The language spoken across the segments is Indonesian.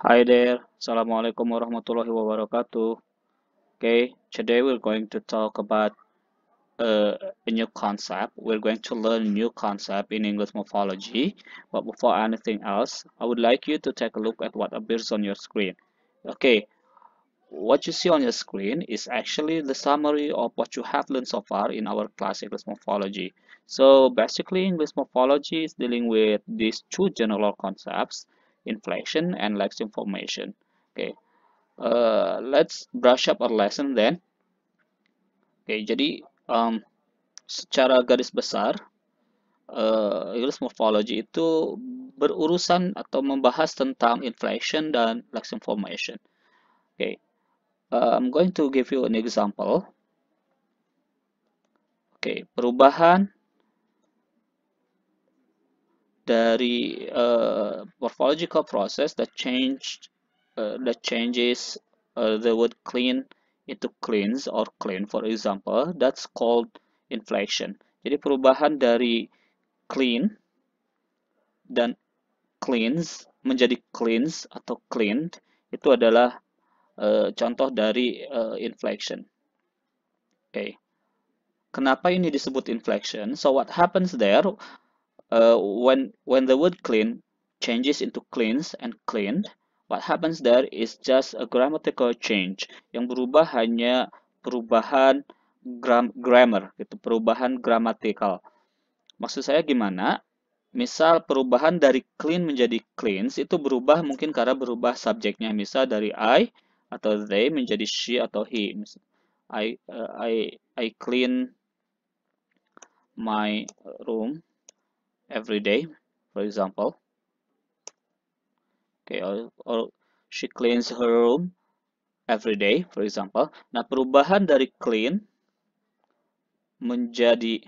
Hi there, Assalamualaikum warahmatullahi wabarakatuh. Okay, today we're going to talk about a new concept. We're going to learn a new concept in English morphology. But before anything else, I would like you to take a look at what appears on your screen. Okay, what you see on your screen is actually the summary of what you have learned so far in our class English morphology. So basically, English morphology is dealing with these two general concepts, inflection and lexeme formation. Okay, let's brush up our lesson then. Oke, jadi secara garis besar, English morphology itu berurusan atau membahas tentang inflection dan lexeme formation. Oke, I'm going to give you an example. Oke, perubahan dari morphological process that changes the word clean into cleans or clean, for example, that's called inflection. Jadi perubahan dari clean dan cleans menjadi cleans atau cleaned itu adalah contoh dari inflection. Oke, okay. Kenapa ini disebut inflection? So what happens there when the word clean changes into cleans and cleaned, what happens there is just a grammatical change. Yang berubah hanya perubahan grammar, gitu, perubahan gramatikal. Maksud saya gimana? Misal perubahan dari clean menjadi cleans itu berubah mungkin karena berubah subjeknya. Misal dari I atau they menjadi she atau he. I clean my room every day, for example. Okay, or she cleans her room every day, for example. Nah, perubahan dari clean menjadi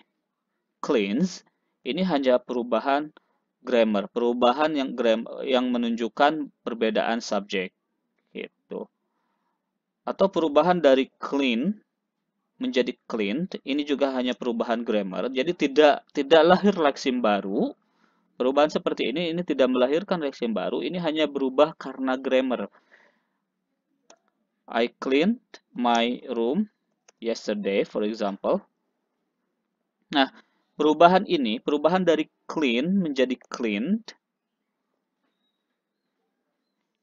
cleans ini hanya perubahan grammar, perubahan yang menunjukkan perbedaan subjek gitu. Atau perubahan dari clean menjadi cleaned, ini juga hanya perubahan grammar. Jadi tidak lahir leksim baru. Perubahan seperti ini tidak melahirkan leksim baru, ini hanya berubah karena grammar. I cleaned my room yesterday, for example. Nah, perubahan dari clean menjadi cleaned,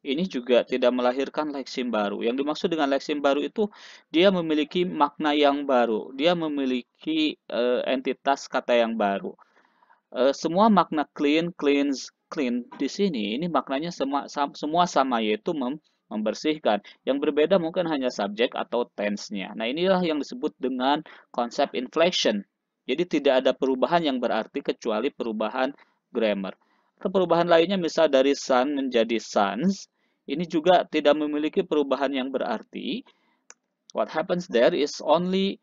ini juga tidak melahirkan leksim baru. Yang dimaksud dengan leksim baru itu dia memiliki makna yang baru, dia memiliki entitas kata yang baru. Semua makna clean, cleans, clean di sini ini maknanya semua sama, yaitu membersihkan. Yang berbeda mungkin hanya subjek atau tense-nya. Nah, inilah yang disebut dengan konsep inflection. Jadi tidak ada perubahan yang berarti kecuali perubahan grammar. Atau perubahan lainnya misal dari sun menjadi suns, ini juga tidak memiliki perubahan yang berarti. What happens there is only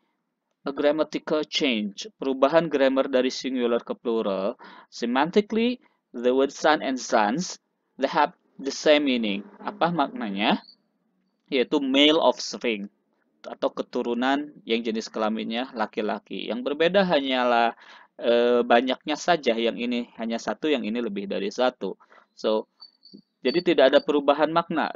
a grammatical change, perubahan grammar dari singular ke plural. Semantically, the word sun and sons, they have the same meaning. Apa maknanya? Yaitu male offspring atau keturunan yang jenis kelaminnya laki-laki. Yang berbeda hanyalah banyaknya saja, yang ini hanya satu, yang ini lebih dari satu. So, jadi tidak ada perubahan makna.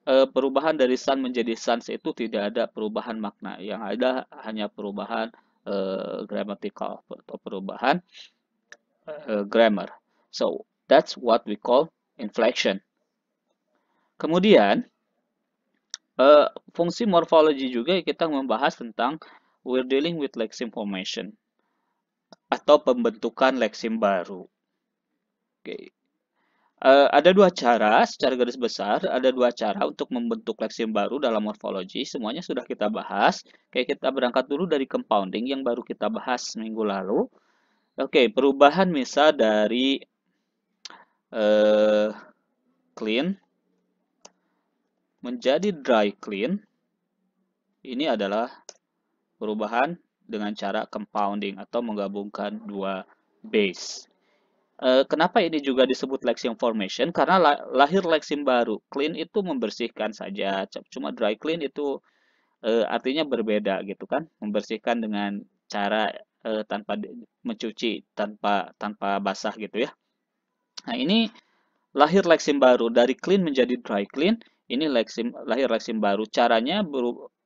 Perubahan dari sun menjadi suns itu tidak ada perubahan makna. Yang ada hanya perubahan grammatical atau perubahan grammar. So, that's what we call inflection. Kemudian, fungsi morfologi juga kita membahas tentang we're dealing with lexeme formation atau pembentukan leksim baru. Oke. Ada dua cara, secara garis besar, ada dua cara untuk membentuk leksim baru dalam morfologi. Semuanya sudah kita bahas. Oke, kita berangkat dulu dari compounding yang baru kita bahas minggu lalu. Oke, perubahan misal dari clean menjadi dry clean. Ini adalah perubahan dengan cara compounding atau menggabungkan dua base. Kenapa ini juga disebut lexeme formation? Karena lahir lexeme baru. Clean itu membersihkan saja, cuma dry clean itu artinya berbeda gitu kan, membersihkan dengan cara tanpa mencuci, tanpa basah gitu ya. Nah, ini lahir leksim baru dari clean menjadi dry clean. Ini lahir leksim baru. Caranya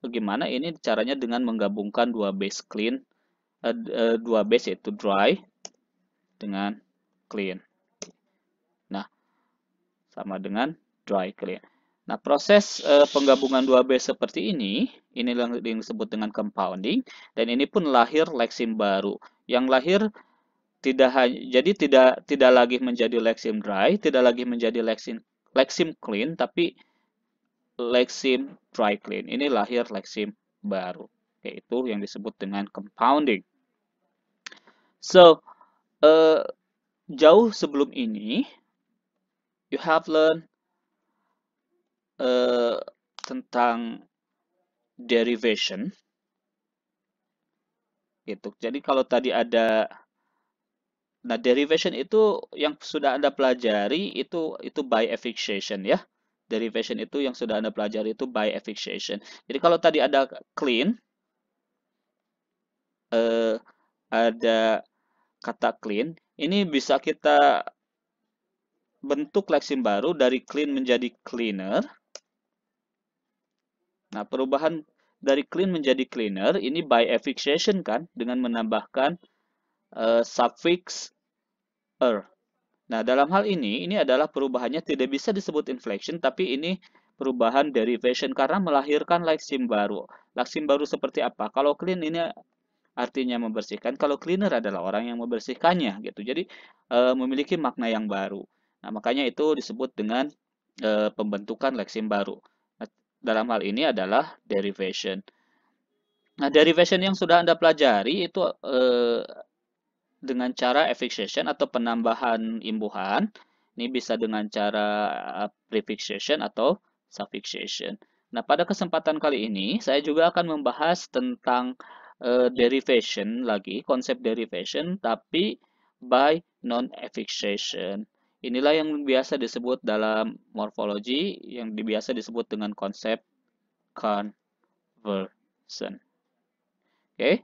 bagaimana? Ini caranya dengan menggabungkan dua base clean, dua base yaitu dry dengan clean. Nah, sama dengan dry clean. Nah, proses penggabungan dua base seperti ini yang disebut dengan compounding, dan ini pun lahir leksim baru. Yang lahir jadi tidak lagi menjadi leksim dry, tidak lagi menjadi leksim clean, tapi leksim dry clean. Ini lahir leksim baru, yaitu yang disebut dengan compounding. So, jauh sebelum ini, you have learned tentang derivation. Gitu. Jadi kalau tadi ada, nah derivation itu yang sudah Anda pelajari itu by affixation ya. Derivation itu yang sudah Anda pelajari itu by affixation. Jadi kalau tadi ada clean, ada kata clean, ini bisa kita bentuk leksim baru dari clean menjadi cleaner. Nah, perubahan dari clean menjadi cleaner ini by affixation kan, dengan menambahkan suffix er. Nah, dalam hal ini adalah perubahannya tidak bisa disebut inflection, tapi ini perubahan derivation karena melahirkan leksim baru. Leksim baru seperti apa? Kalau clean ini artinya membersihkan, kalau cleaner adalah orang yang membersihkannya gitu. Jadi memiliki makna yang baru. Nah, makanya itu disebut dengan pembentukan leksim baru. Nah, dalam hal ini adalah derivation. Nah, derivation yang sudah Anda pelajari itu dengan cara affixation atau penambahan imbuhan. Ini bisa dengan cara prefixation atau suffixation. Nah, pada kesempatan kali ini saya juga akan membahas tentang derivation lagi, konsep derivation, tapi by non-affixation. Inilah yang biasa disebut dalam morfologi, yang biasa disebut dengan konsep conversion. Oke,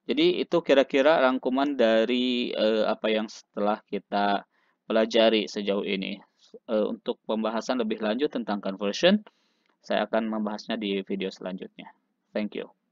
jadi itu kira-kira rangkuman dari apa yang setelah kita pelajari sejauh ini. Untuk pembahasan lebih lanjut tentang conversion, saya akan membahasnya di video selanjutnya. Thank you.